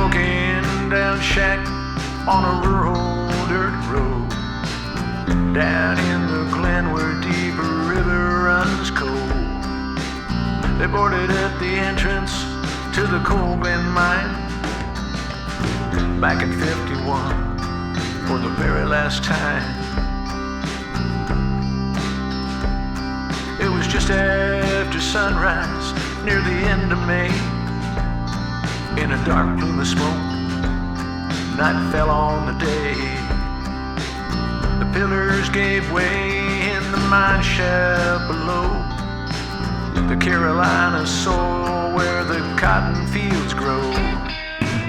broken down shack on a rural dirt road, down in the glen where deep river runs cold. They boarded at the entrance to the Coal Glen Mine back in '51 for the very last time. It was just after sunrise near the end of May. In a dark plume of smoke, night fell on the day. The pillars gave way in the mine shaft below, the Carolina soil where the cotton fields grow.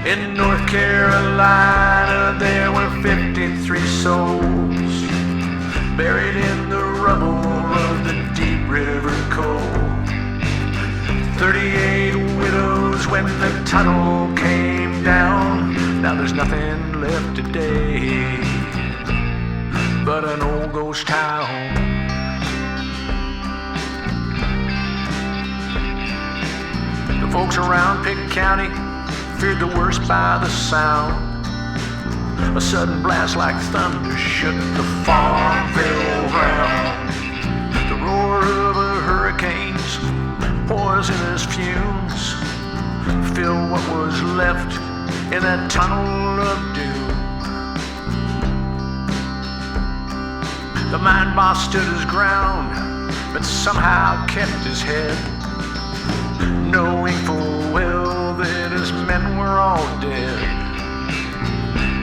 In North Carolina there were 53 souls buried in the rubble of the deep river coal. 38 widows when the tunnel came down. Now there's nothing left today but an old ghost town. The folks around Pitt County feared the worst by the sound. A sudden blast like thunder shook the Farmville ground. The roar of a hurricane's poisonous fumes filled what was left in that tunnel of doom. The mine boss stood his ground, but somehow kept his head, knowing full well that his men were all dead.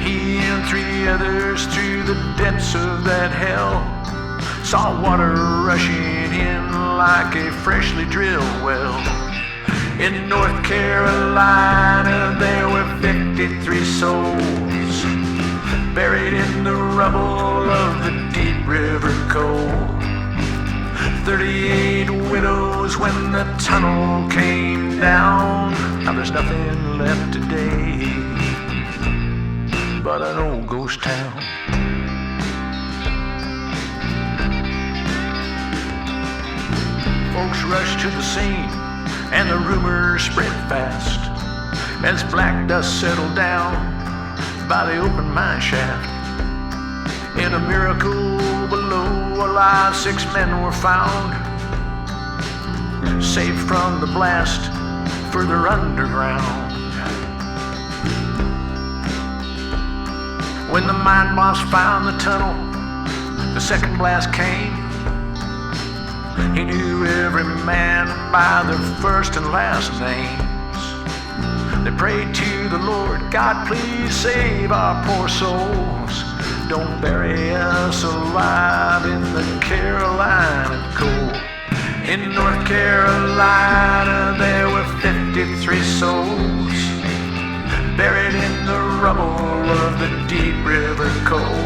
He and 3 others through the depths of that hell saw water rushing in like a freshly drilled well. In North Carolina there were 53 souls buried in the rubble of the deep river coal. 38 widows when the tunnel came down. Now there's nothing left today but an old ghost town. Folks rushed to the scene and the rumors spread fast as black dust settled down by the open mine shaft. In a miracle below, alive 6 men were found, saved from the blast further underground. When the mine boss found the tunnel, the second blast came. He knew every man by their first and last names. They prayed to the Lord, God, please save our poor souls. Don't bury us alive in the Carolina coal. In North Carolina there were 53 souls buried in the rubble of the deep river coal.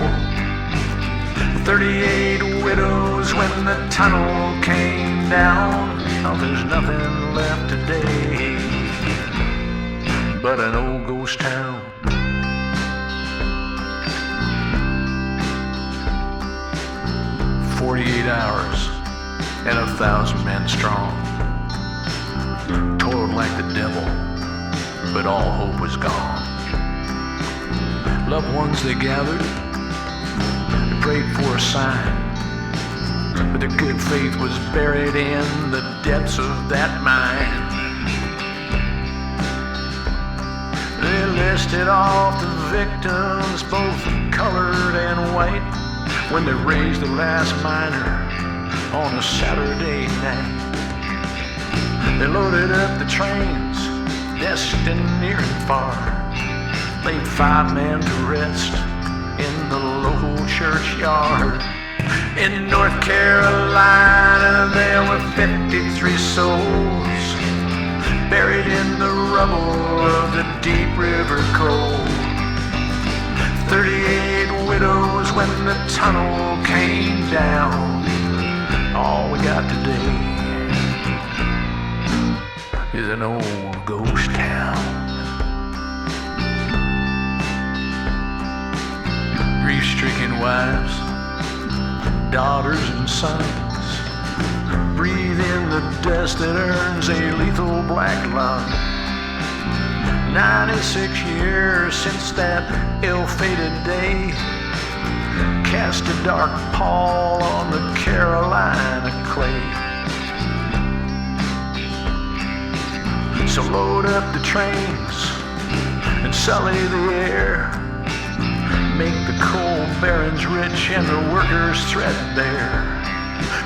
38 widows when the tunnel came down. Now there's nothing left today but an old ghost town. "48 hours and 1,000 men strong toiled like the devil, but all hope was gone. Loved ones they gathered, they prayed for a sign, but their good faith was buried in the depths of that mine. They listed off the victims, both colored and white, when they raised the last miner on a Saturday night. They loaded up the trains, destined near and far, laid 5 men to rest in the local churchyard. In North Carolina there were 53 souls buried in the rubble of the deep river coal. 38 widows when the tunnel came down. All we got today is an old ghost town. Grief-stricken wives, daughters and sons breathe in the dust that earns a lethal black lung. 96 years since that ill-fated day cast a dark pall on the Carolina clay. So load up the trains and sully the air, make the coal barons rich and the workers threadbare.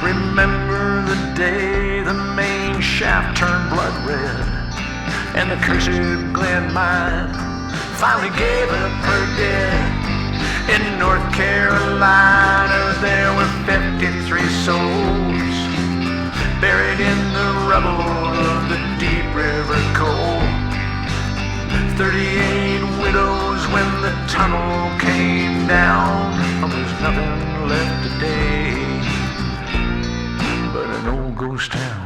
Remember the day the main shaft turned blood red and the cursed Glen Mine finally gave up her dead. In North Carolina there were 53 souls buried in the rubble of the Deep River coal. 38 widows when the tunnel came down. Oh, there's nothing left today but an old ghost town.